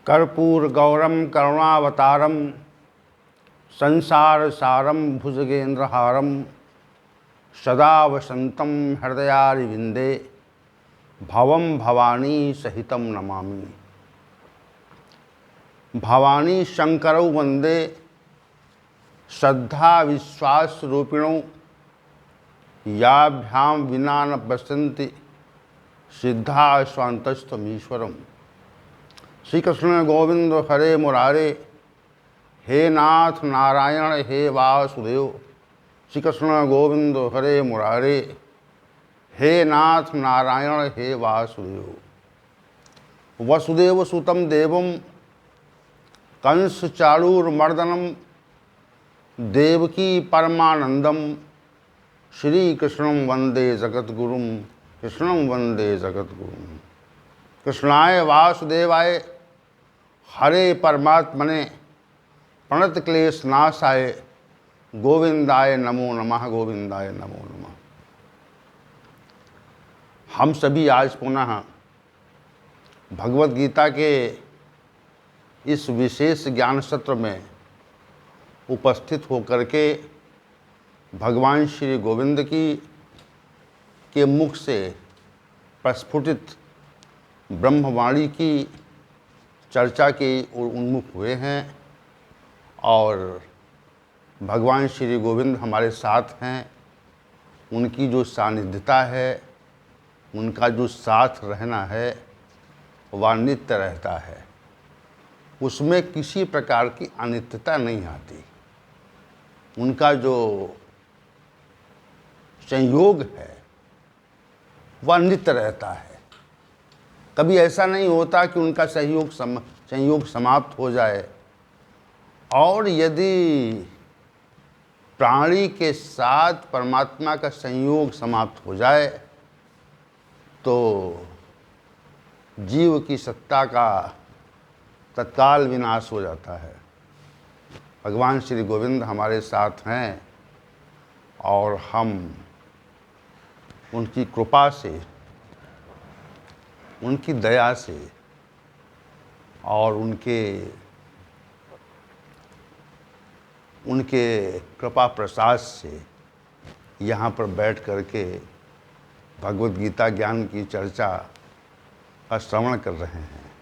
कर्पूरगौरम करुणावतारम संसार सारम भुजगेन्द्रहारम सदा वसंतम हृदयारविंदे भवम भवानी सहितम नमामि। भवानी शंकरौ वंदे श्रद्धा विश्वास रूपिणौ याभ्याम विना न पश्यन्ति सिद्धा स्वान्तस्थमीश्वरम। श्री कृष्ण गोविंद हरे मुरारे, हे नाथ नारायण हे वासुदेव। श्री कृष्ण गोविंद हरे मुरारे, हे नाथ नारायण हे वासुदेव। वसुदेव सुतम देवम कंस चाणूरमर्दनम देवकी परमानंदम श्री कृष्णं वंदे जगद्गुरुम। कृष्णं वंदे जगद्गुरुम। कृष्णाय वासुदेवाय हरे परमात्मने प्रणत क्लेश नाशाय गोविंदाय नमो नमः। गोविंदाय नमो नमः। हम सभी आज पुनः भगवत गीता के इस विशेष ज्ञान सत्र में उपस्थित होकर के भगवान श्री गोविंद की के मुख से प्रस्फुटित ब्रह्मवाणी की चर्चा के ओर उन्मुख हुए हैं और भगवान श्री गोविंद हमारे साथ हैं। उनकी जो सानिध्यता है, उनका जो साथ रहना है वह नित्य रहता है। उसमें किसी प्रकार की अनित्यता नहीं आती। उनका जो संयोग है वह नित्य रहता है। कभी ऐसा नहीं होता कि उनका संयोग समाप्त हो जाए। और यदि प्राणी के साथ परमात्मा का संयोग समाप्त हो जाए तो जीव की सत्ता का तत्काल विनाश हो जाता है। भगवान श्री गोविंद हमारे साथ हैं और हम उनकी कृपा से, उनकी दया से और उनके कृपा प्रसाद से यहाँ पर बैठ करके भगवत गीता ज्ञान की चर्चा का श्रवण कर रहे हैं।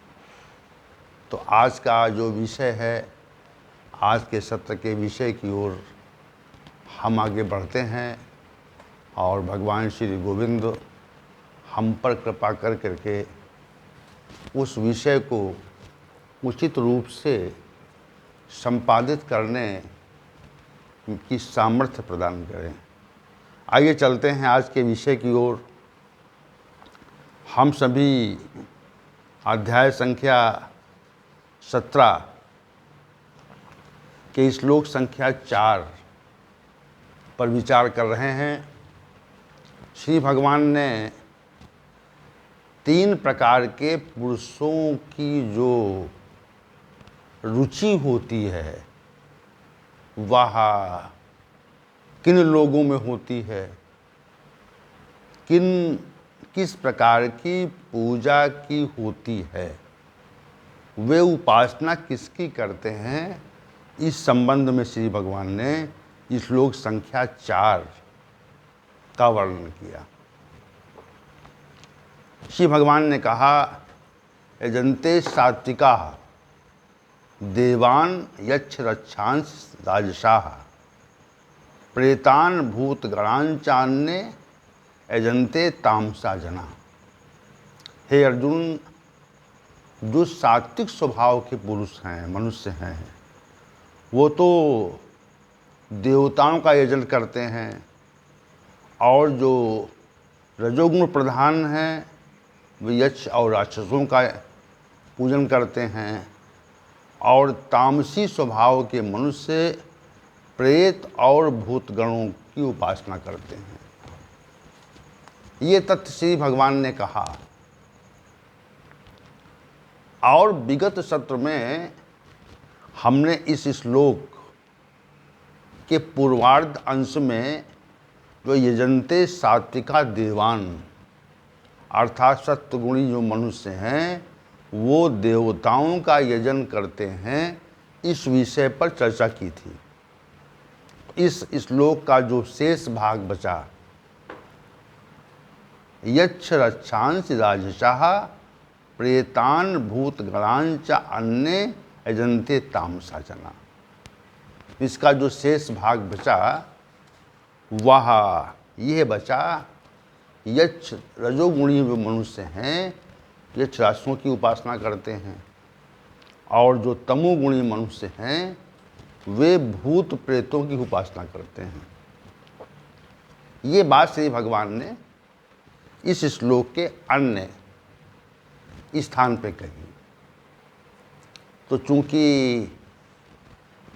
तो आज का जो विषय है, आज के सत्र के विषय की ओर हम आगे बढ़ते हैं और भगवान श्री गोविंद हम पर कृपा कर करके उस विषय को उचित रूप से संपादित करने की सामर्थ्य प्रदान करें। आइए चलते हैं आज के विषय की ओर। हम सभी अध्याय संख्या 17 के श्लोक संख्या 4 पर विचार कर रहे हैं। श्री भगवान ने 3 प्रकार के पुरुषों की जो रुचि होती है वह किन लोगों में होती है, किस प्रकार की पूजा की होती है, वे उपासना किसकी करते हैं, इस संबंध में श्री भगवान ने श्लोक संख्या 4 का वर्णन किया। श्री भगवान ने कहा, यजन्ते सात्विका देवान यक्ष रक्षांस राजसाः प्रेतान भूत गणांचान्ये यजन्ते तामसा जना। हे अर्जुन, जो सात्विक स्वभाव के पुरुष हैं, मनुष्य हैं, वो तो देवताओं का यजन करते हैं और जो रजोगुण प्रधान हैं वे यक्ष और राक्षसों का पूजन करते हैं और तामसी स्वभाव के मनुष्य प्रेत और भूतगणों की उपासना करते हैं। ये तथ्य श्री भगवान ने कहा। और विगत सत्र में हमने इस श्लोक के पूर्वार्ध अंश में जो यजन्ते सात्विका देवान अर्थात सत्वगुणी जो मनुष्य हैं वो देवताओं का यजन करते हैं, इस विषय पर चर्चा की थी। इस श्लोक का जो शेष भाग बचा, यच्छ रक्षांस राजसाः प्रेतान भूतगणांच अन्ये यजन्ते तामसा जना, इसका जो शेष भाग बचा वह यह बचा, यच्छ रजोगुणी जो मनुष्य हैं यक्ष राक्षसों की उपासना करते हैं, और जो तमोगुणी मनुष्य हैं वे भूत प्रेतों की उपासना करते हैं। ये बात श्री भगवान ने इस श्लोक के अन्य स्थान पे कही। तो चूंकि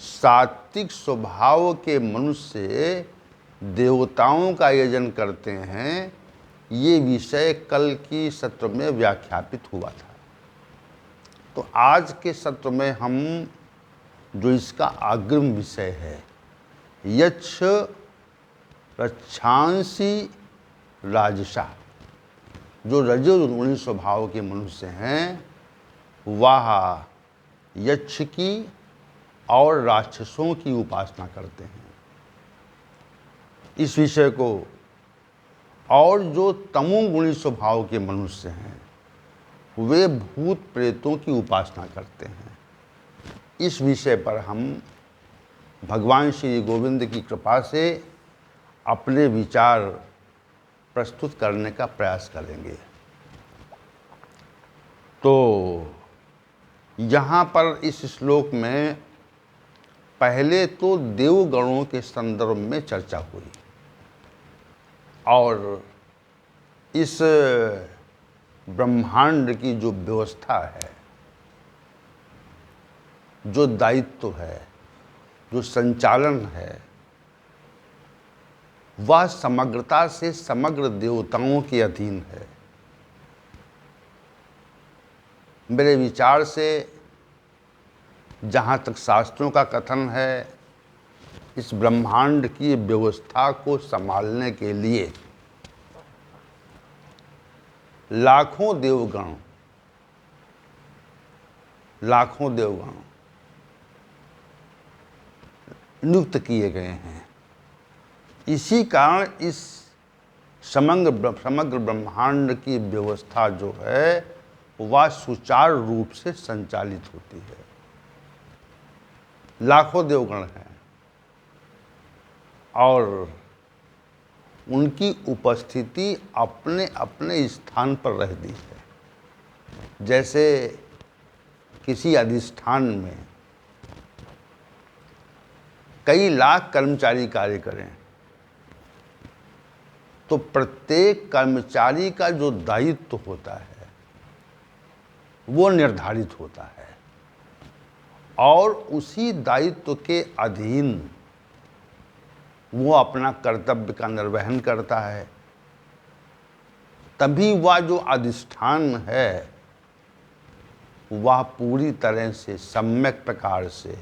सात्विक स्वभाव के मनुष्य देवताओं का यजन करते हैं, ये विषय कल की सत्र में व्याख्यापित हुआ था। तो आज के सत्र में हम जो इसका अग्रिम विषय है, यच्छ रक्षांसि राजसा, जो रजोगुणी स्वभाव के मनुष्य हैं वह यक्ष की और राक्षसों की उपासना करते हैं, इस विषय को। और जो तमोगुणी स्वभाव के मनुष्य हैं वे भूत प्रेतों की उपासना करते हैं, इस विषय पर हम भगवान श्री गोविंद की कृपा से अपने विचार प्रस्तुत करने का प्रयास करेंगे। तो यहाँ पर इस श्लोक में पहले तो देवगणों के संदर्भ में चर्चा हुई, और इस ब्रह्मांड की जो व्यवस्था है, जो दायित्व है, जो संचालन है, वह समग्रता से समग्र देवताओं के अधीन है। मेरे विचार से जहाँ तक शास्त्रों का कथन है, इस ब्रह्मांड की व्यवस्था को संभालने के लिए लाखों देवगण नियुक्त किए गए हैं। इसी कारण इस समग्र ब्रह्मांड की व्यवस्था जो है वह सुचारू रूप से संचालित होती है। लाखों देवगण हैं और उनकी उपस्थिति अपने अपने स्थान पर रहती है। जैसे किसी अधिष्ठान में कई लाख कर्मचारी कार्य करें तो प्रत्येक कर्मचारी का जो दायित्व होता है वो निर्धारित होता है, और उसी दायित्व के अधीन वो अपना कर्तव्य का निर्वहन करता है। तभी वह जो अधिष्ठान है वह पूरी तरह से सम्यक प्रकार से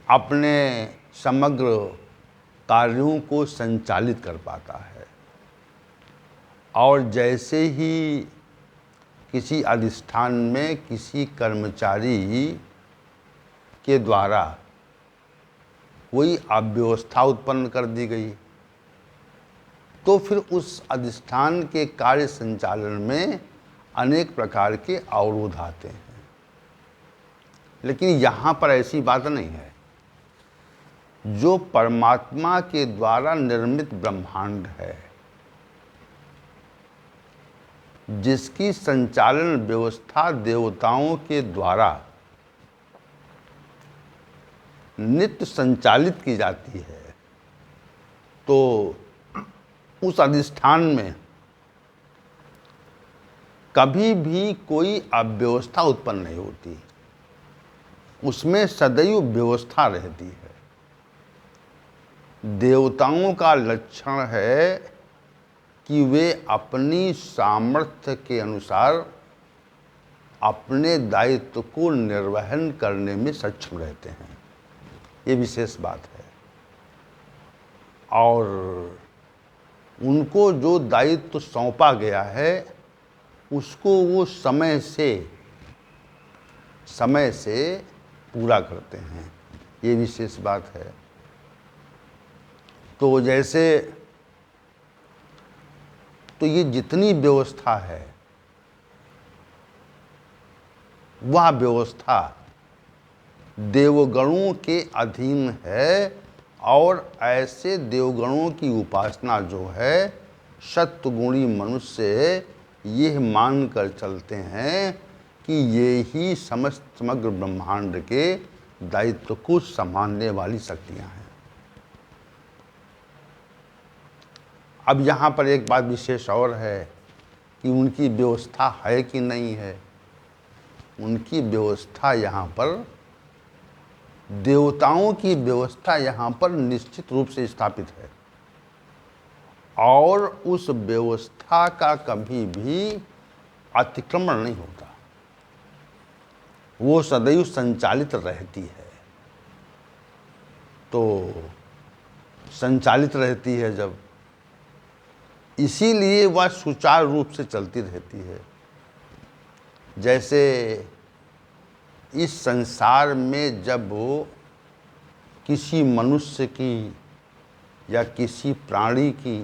अपने समग्र कार्यों को संचालित कर पाता है। और जैसे ही किसी अधिष्ठान में किसी कर्मचारी के द्वारा कोई अव्यवस्था उत्पन्न कर दी गई तो फिर उस अधिष्ठान के कार्य संचालन में अनेक प्रकार के अवरोध आते हैं। लेकिन यहाँ पर ऐसी बात नहीं है। जो परमात्मा के द्वारा निर्मित ब्रह्मांड है, जिसकी संचालन व्यवस्था देवताओं के द्वारा नित्य संचालित की जाती है, तो उस अधिष्ठान में कभी भी कोई अव्यवस्था उत्पन्न नहीं होती, उसमें सदैव व्यवस्था रहती है। देवताओं का लक्षण है कि वे अपनी सामर्थ्य के अनुसार अपने दायित्व को निर्वहन करने में सक्षम रहते हैं, ये विशेष बात है। और उनको जो दायित्व सौंपा गया है उसको वो समय से पूरा करते हैं। ये विशेष बात है। तो जैसे तो ये जितनी व्यवस्था है वह व्यवस्था देवगणों के अधीन है, और ऐसे देवगणों की उपासना जो है सत्वगुणी मनुष्य ये मान कर चलते हैं कि ये ही समग्र ब्रह्मांड के दायित्व को संभालने वाली शक्तियां हैं। अब यहाँ पर एक बात विशेष और है कि उनकी व्यवस्था है कि नहीं है। उनकी व्यवस्था यहाँ पर, देवताओं की व्यवस्था यहाँ पर निश्चित रूप से स्थापित है, और उस व्यवस्था का कभी भी अतिक्रमण नहीं होता। वो सदैव संचालित रहती है। तो संचालित रहती है जब, इसीलिए वह सुचारू रूप से चलती रहती है। जैसे इस संसार में जब किसी मनुष्य की या किसी प्राणी की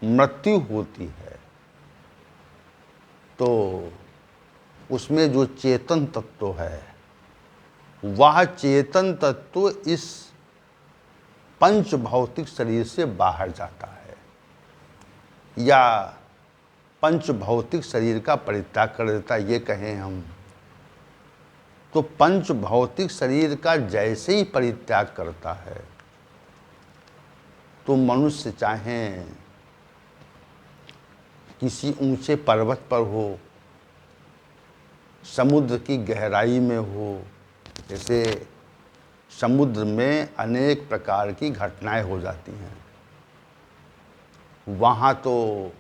मृत्यु होती है तो उसमें जो चेतन तत्व है वह चेतन तत्व इस पंच भौतिक शरीर से बाहर जाता है, या पंच भौतिक शरीर का परित्याग कर देता है, ये कहें हम। तो पंच भौतिक शरीर का जैसे ही परित्याग करता है तो मनुष्य चाहे किसी ऊंचे पर्वत पर हो, समुद्र की गहराई में हो, जैसे समुद्र में अनेक प्रकार की घटनाएं हो जाती हैं, वहाँ तो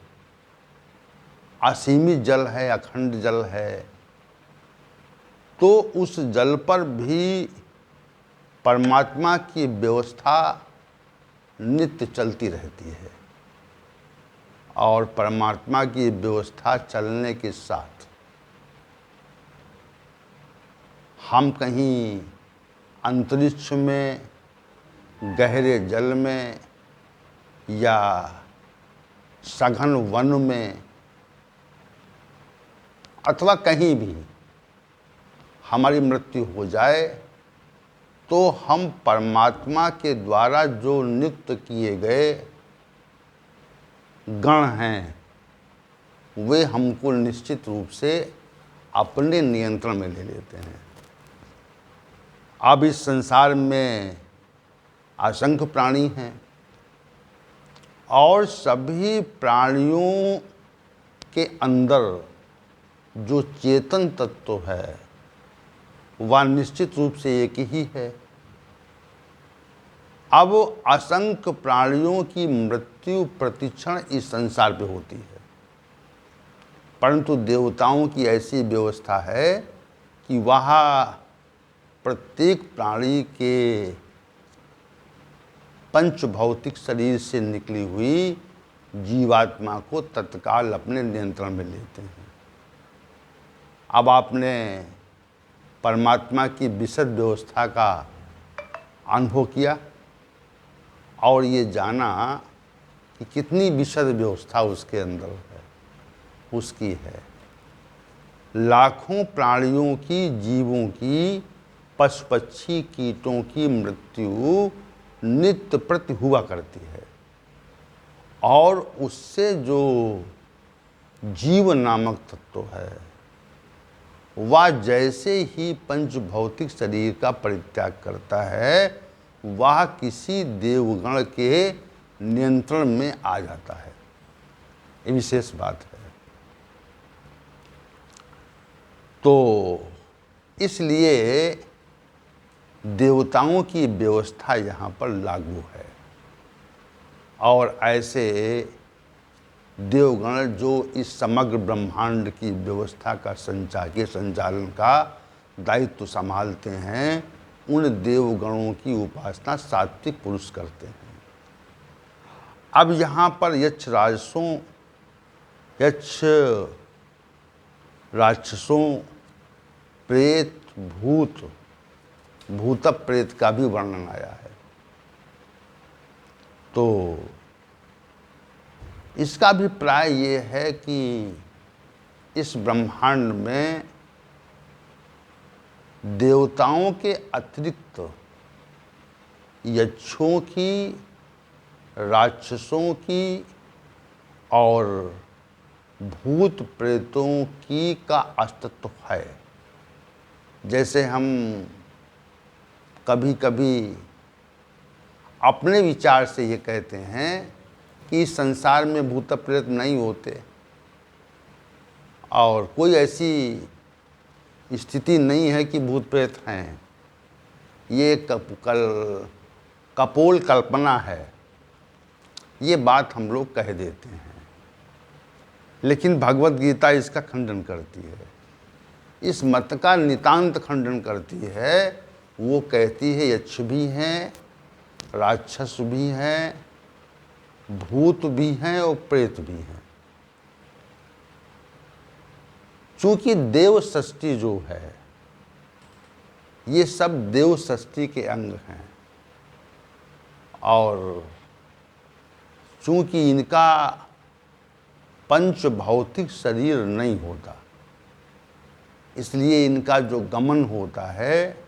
असीमित जल है, अखंड जल है, तो उस जल पर भी परमात्मा की व्यवस्था नित्य चलती रहती है। और परमात्मा की व्यवस्था चलने के साथ हम कहीं अंतरिक्ष में, गहरे जल में, या सघन वन में, अथवा कहीं भी हमारी मृत्यु हो जाए तो हम परमात्मा के द्वारा जो नियुक्त किए गए गण हैं वे हमको निश्चित रूप से अपने नियंत्रण में ले लेते हैं। अब इस संसार में असंख्य प्राणी हैं, और सभी प्राणियों के अंदर जो चेतन तत्व है वह निश्चित रूप से एक ही है। अब असंख्य प्राणियों की मृत्यु प्रतिक्षण इस संसार पे होती है, परंतु देवताओं की ऐसी व्यवस्था है कि वह प्रत्येक प्राणी के पंच भौतिक शरीर से निकली हुई जीवात्मा को तत्काल अपने नियंत्रण में लेते हैं। अब आपने परमात्मा की विशद व्यवस्था का अनुभव किया और ये जाना कि कितनी विशद व्यवस्था उसके अंदर है, उसकी है। लाखों प्राणियों की, जीवों की, पशु पक्षी कीटों की मृत्यु नित्य प्रति हुआ करती है, और उससे जो जीव नामक तत्व है वह जैसे ही पंच भौतिक शरीर का परित्याग करता है वह किसी देवगण के नियंत्रण में आ जाता है। ये विशेष बात है। तो इसलिए देवताओं की व्यवस्था यहाँ पर लागू है, और ऐसे देवगण जो इस समग्र ब्रह्मांड की व्यवस्था का संचालन का दायित्व संभालते हैं, उन देवगणों की उपासना सात्विक पुरुष करते हैं। अब यहाँ पर यक्ष राक्षसों, प्रेत, भूत प्रेत का भी वर्णन आया है। तो इसका अभिप्राय ये है कि इस ब्रह्मांड में देवताओं के अतिरिक्त यक्षों की, राक्षसों की और भूत प्रेतों की का अस्तित्व है। जैसे हम कभी कभी अपने विचार से ये कहते हैं कि इस संसार में भूत प्रेत नहीं होते और कोई ऐसी स्थिति नहीं है कि भूत प्रेत हैं, ये कपोल कल्पना है, ये बात हम लोग कह देते हैं। लेकिन भगवत गीता इसका खंडन करती है, इस मत का नितांत खंडन करती है। वो कहती है यक्ष भी हैं, राक्षस भी हैं, भूत भी हैं और प्रेत भी हैं। चूंकि देव षष्ठी जो है, ये सब देव षष्ठी के अंग हैं और चूंकि इनका पंच भौतिक शरीर नहीं होता, इसलिए इनका जो गमन होता है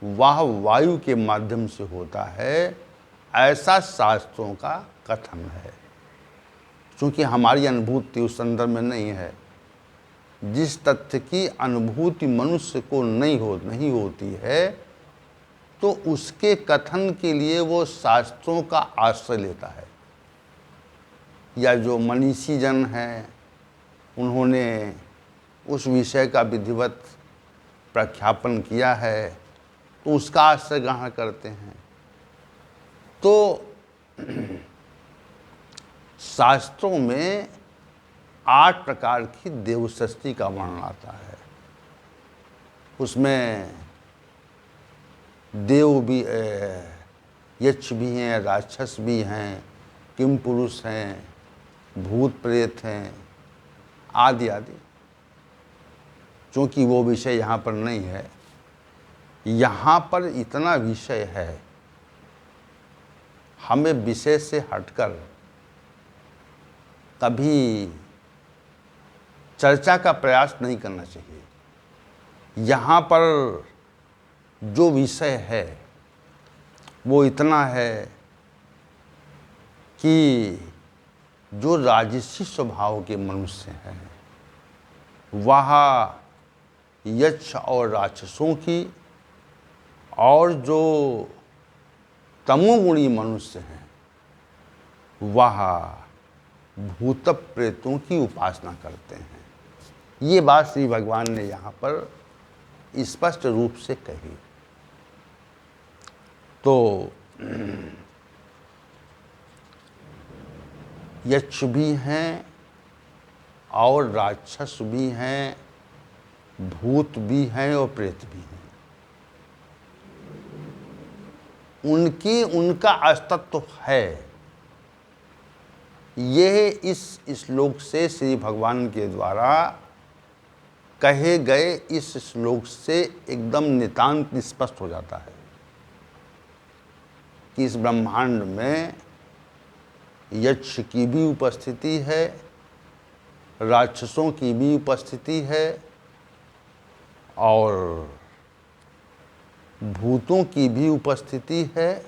वह वायु के माध्यम से होता है, ऐसा शास्त्रों का कथन है। क्योंकि हमारी अनुभूति उस संदर्भ में नहीं है। जिस तथ्य की अनुभूति मनुष्य को नहीं होती है, तो उसके कथन के लिए वो शास्त्रों का आश्रय लेता है। या जो मनीषी जन हैं, उन्होंने उस विषय का विधिवत प्रख्यापन किया है, तो उसका आश्रय ग्रहण करते हैं। तो शास्त्रों में 8 प्रकार की देव षष्ठी का वर्णन आता है। उसमें देव भी, यक्ष भी हैं, राक्षस भी हैं, किम पुरुष हैं, भूत प्रेत हैं, आदि आदि। चूँकि वो विषय यहाँ पर नहीं है, यहाँ पर इतना विषय है, हमें विषय से हटकर कभी चर्चा का प्रयास नहीं करना चाहिए। यहाँ पर जो विषय है वो इतना है कि जो राजसी स्वभाव के मनुष्य हैं, वह यक्ष और राक्षसों की, और जो तमोगुणी मनुष्य हैं वह भूत प्रेतों की उपासना करते हैं। ये बात श्री भगवान ने यहाँ पर स्पष्ट रूप से कही। तो यक्ष भी हैं और राक्षस भी हैं, भूत भी हैं और प्रेत भी हैं। उनका अस्तित्व है। यह इस श्लोक से श्री भगवान के द्वारा कहे गए इस श्लोक से एकदम नितांत स्पष्ट हो जाता है कि इस ब्रह्मांड में यक्ष की भी उपस्थिति है, राक्षसों की भी उपस्थिति है और भूतों की भी उपस्थिति है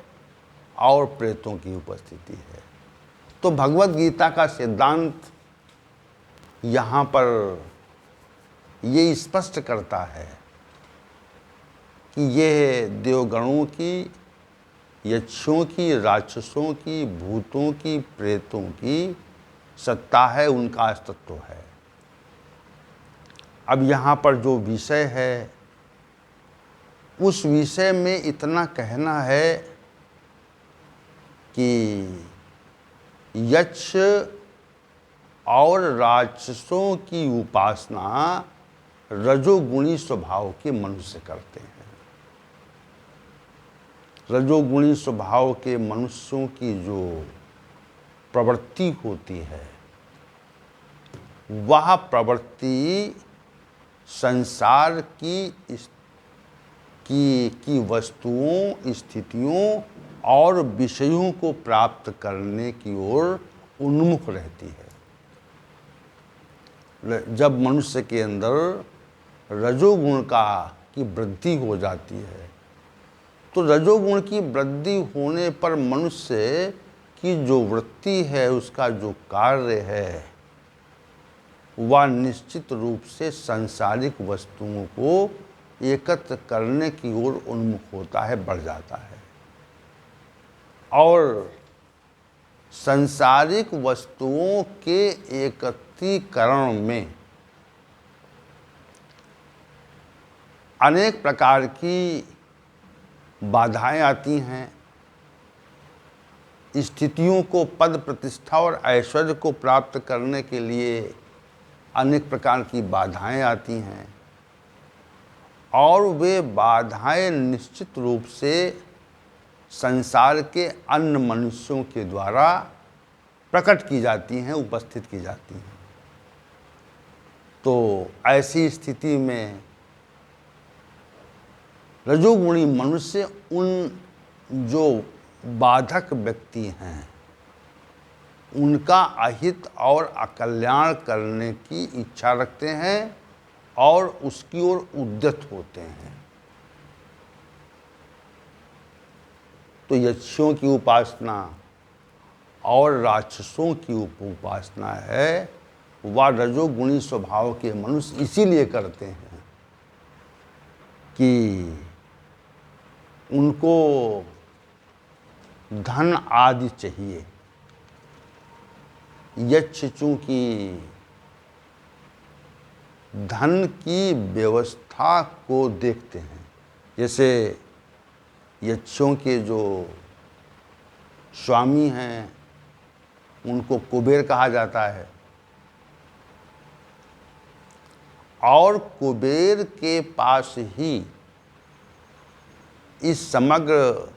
और प्रेतों की उपस्थिति है। तो भगवत गीता का सिद्धांत यहाँ पर ये स्पष्ट करता है कि यह देवगणों की, यक्षों की, राक्षसों की, भूतों की, प्रेतों की सत्ता है, उनका अस्तित्व है। अब यहाँ पर जो विषय है, उस विषय में इतना कहना है कि यक्ष और राक्षसों की उपासना रजोगुणी स्वभाव के मनुष्य करते हैं। रजोगुणी स्वभाव के मनुष्यों की जो प्रवृत्ति होती है, वह प्रवृत्ति संसार की वस्तुओं, स्थितियों और विषयों को प्राप्त करने की ओर उन्मुख रहती है। जब मनुष्य के अंदर रजोगुण की वृद्धि हो जाती है, तो रजोगुण की वृद्धि होने पर मनुष्य की जो वृत्ति है, उसका जो कार्य है, वह निश्चित रूप से सांसारिक वस्तुओं को एकत्र करने की ओर उन्मुख होता है, बढ़ जाता है। और सांसारिक वस्तुओं के एकत्रीकरण में अनेक प्रकार की बाधाएं आती हैं। स्थितियों को, पद प्रतिष्ठा और ऐश्वर्य को प्राप्त करने के लिए अनेक प्रकार की बाधाएं आती हैं, और वे बाधाएं निश्चित रूप से संसार के अन्य मनुष्यों के द्वारा प्रकट की जाती हैं, उपस्थित की जाती हैं। तो ऐसी स्थिति में रजोगुणी मनुष्य उन जो बाधक व्यक्ति हैं, उनका अहित और अकल्याण करने की इच्छा रखते हैं और उसकी ओर उद्यत होते हैं। तो यक्षों की उपासना और राक्षसों की उपासना है, वह रजोगुणी स्वभाव के मनुष्य इसीलिए करते हैं कि उनको धन आदि चाहिए। यक्ष चूंकि धन की व्यवस्था को देखते हैं, जैसे यक्षों के जो स्वामी हैं उनको कुबेर कहा जाता है, और कुबेर के पास ही इस समग्र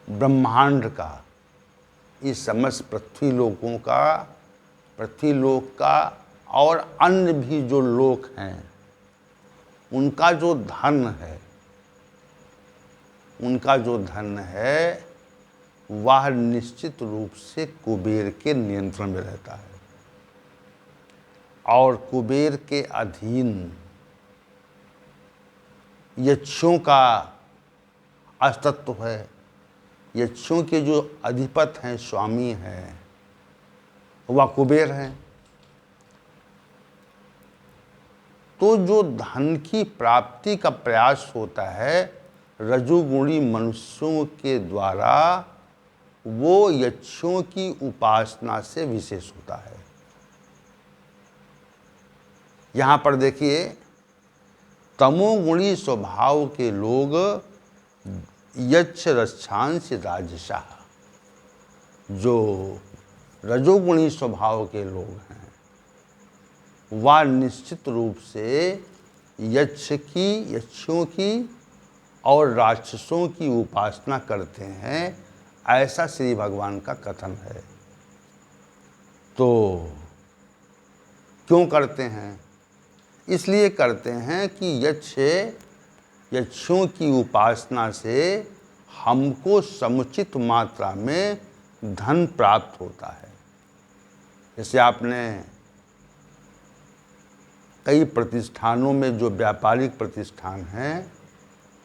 ब्रह्मांड का, इस समस्त पृथ्वीलोक का और अन्य भी जो लोक हैं, उनका जो धन है वह निश्चित रूप से कुबेर के नियंत्रण में रहता है, और कुबेर के अधीन यक्षों का अस्तित्व है। यक्षों के जो अधिपति हैं, स्वामी हैं, वह कुबेर हैं। तो जो धन की प्राप्ति का प्रयास होता है रजोगुणी मनुष्यों के द्वारा, वो यक्षों की उपासना से विशेष होता है। यहाँ पर देखिए, तमोगुणी स्वभाव के लोग यक्ष रक्षांश राजसा, जो रजोगुणी स्वभाव के लोग हैं, वह निश्चित रूप से यक्षों की और राक्षसों की उपासना करते हैं, ऐसा श्री भगवान का कथन है। तो क्यों करते हैं? इसलिए करते हैं कि यक्षों की उपासना से हमको समुचित मात्रा में धन प्राप्त होता है। जैसे आपने कई प्रतिष्ठानों में, जो व्यापारिक प्रतिष्ठान हैं,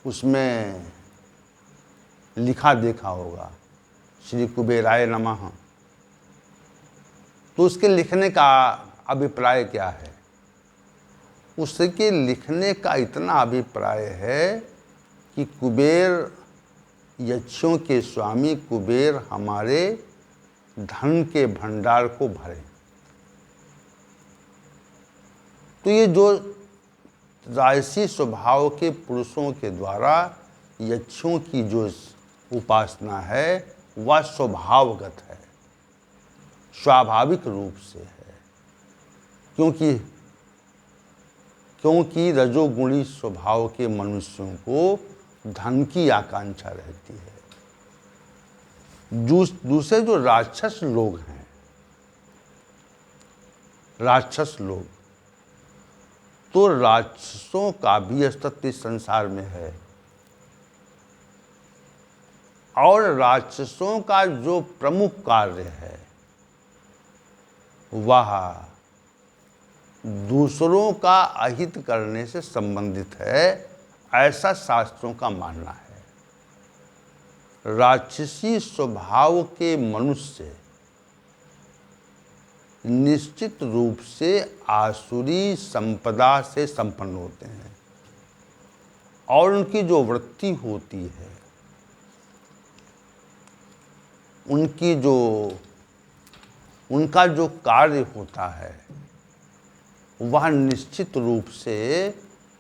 उसमें लिखा देखा होगा, श्री कुबेराय नमः। तो उसके लिखने का अभिप्राय क्या है? उसके लिखने का इतना अभिप्राय है कि कुबेर, यक्षों के स्वामी कुबेर हमारे धन के भंडार को भरे। तो ये जो राजसी स्वभाव के पुरुषों के द्वारा यक्षों की जो उपासना है, वह स्वभावगत है, स्वाभाविक रूप से है, क्योंकि रजोगुणी स्वभाव के मनुष्यों को धन की आकांक्षा रहती है। दूसरे जो राक्षस लोग हैं, तो राक्षसों का भी अस्तित्व इस संसार में है, और राक्षसों का जो प्रमुख कार्य है वह दूसरों का अहित करने से संबंधित है, ऐसा शास्त्रों का मानना है। राक्षसी स्वभाव के मनुष्य निश्चित रूप से आसुरी संपदा से संपन्न होते हैं, और उनकी जो वृत्ति होती है, उनका जो कार्य होता है वह निश्चित रूप से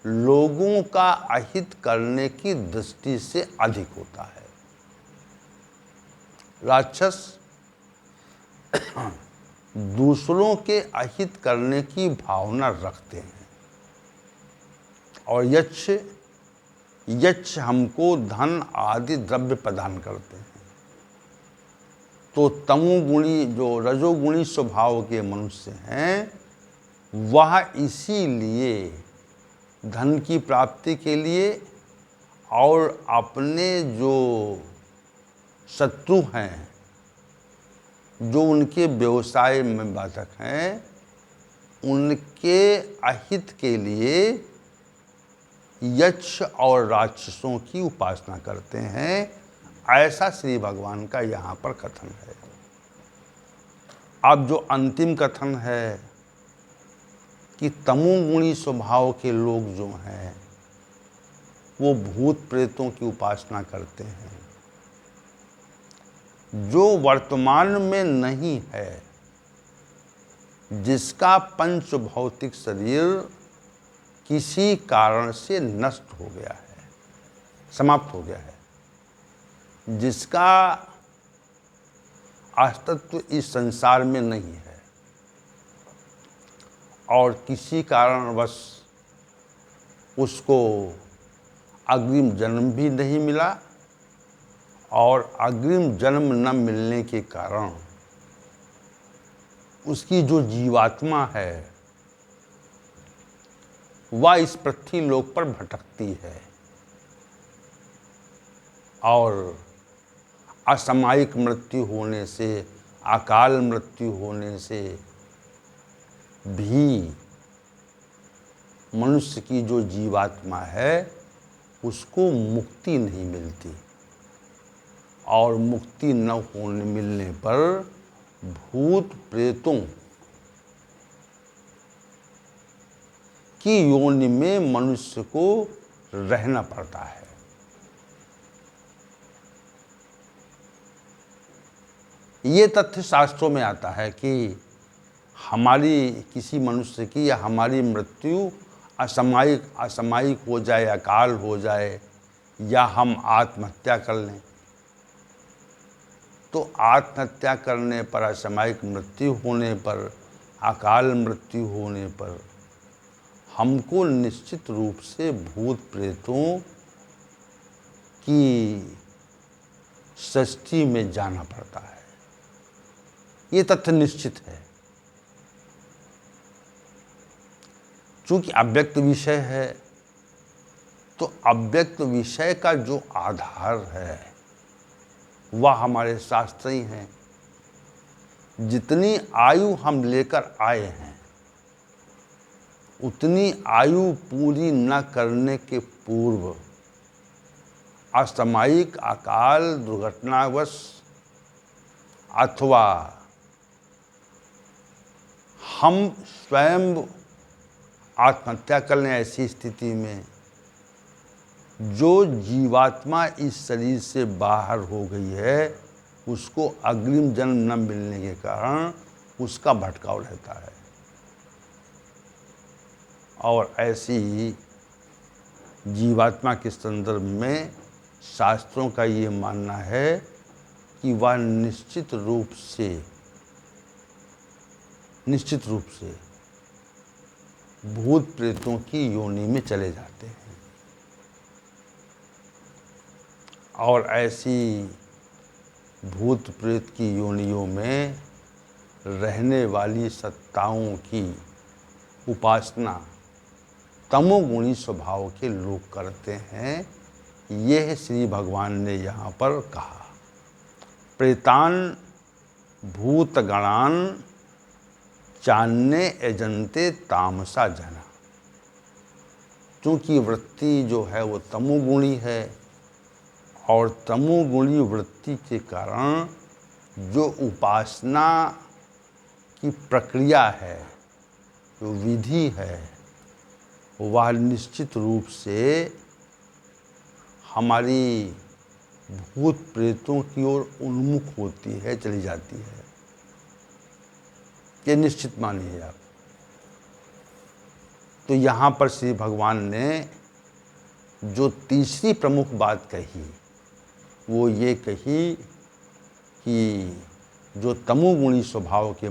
लोगों का अहित करने की दृष्टि से अधिक होता है। राक्षस दूसरों के अहित करने की भावना रखते हैं, और यक्ष हमको धन आदि द्रव्य प्रदान करते हैं। तो तमोगुणी जो रजोगुणी स्वभाव के मनुष्य हैं वह इसीलिए धन की प्राप्ति के लिए और अपने जो शत्रु हैं, जो उनके व्यवसाय में बाधक हैं, उनके अहित के लिए यक्ष और राक्षसों की उपासना करते हैं, ऐसा श्री भगवान का यहाँ पर कथन है। अब जो अंतिम कथन है कि तमोगुणी स्वभाव के लोग जो हैं वो भूत प्रेतों की उपासना करते हैं, जो वर्तमान में नहीं है, जिसका पंच भौतिक शरीर किसी कारण से नष्ट हो गया है, समाप्त हो गया है, जिसका अस्तित्व इस संसार में नहीं है, और किसी कारणवश उसको अग्रिम जन्म भी नहीं मिला, और अग्रिम जन्म न मिलने के कारण उसकी जो जीवात्मा है वह इस पृथ्वी लोक पर भटकती है, और असामयिक मृत्यु होने से, अकाल मृत्यु होने से भी मनुष्य की जो जीवात्मा है उसको मुक्ति नहीं मिलती, और मुक्ति न होने मिलने पर भूत प्रेतों की योनि में मनुष्य को रहना पड़ता है। ये तथ्य शास्त्रों में आता है कि हमारी किसी मनुष्य की या हमारी मृत्यु असामयिक हो जाए, अकाल हो जाए, या हम आत्महत्या कर लें, तो आत्महत्या करने पर, असामयिक मृत्यु होने पर, अकाल मृत्यु होने पर हमको निश्चित रूप से भूत प्रेतों की सृष्टि में जाना पड़ता है। ये तथ्य निश्चित है। चूंकि अव्यक्त विषय है, तो अव्यक्त विषय का जो आधार है वह हमारे शास्त्र ही हैं। जितनी आयु हम लेकर आए हैं उतनी आयु पूरी न करने के पूर्व असामयिक अकाल दुर्घटनावश अथवा हम स्वयं आत्महत्या कर लें, ऐसी स्थिति में जो जीवात्मा इस शरीर से बाहर हो गई है उसको अग्रिम जन्म न मिलने के कारण उसका भटकाव रहता है। और ऐसी जीवात्मा के संदर्भ में शास्त्रों का ये मानना है कि वह निश्चित रूप से भूत प्रेतों की योनि में चले जाते हैं, और ऐसी भूत प्रेत की योनियों में रहने वाली सत्ताओं की उपासना तमोगुणी स्वभाव के लोग करते हैं। यह श्री भगवान ने यहाँ पर कहा। प्रेतान भूतगणान चान्ने एजंते तामसा जना। क्योंकि वृत्ति जो है वो तमोगुणी है और तमोगुणी वृत्ति के कारण जो उपासना की प्रक्रिया है, जो विधि है, वह निश्चित रूप से हमारी भूत प्रेतों की ओर उन्मुख होती है, चली जाती है। ये निश्चित मानिए आप। तो यहाँ पर श्री भगवान ने जो तीसरी प्रमुख बात कही वो ये कही कि जो तमोगुणी स्वभाव के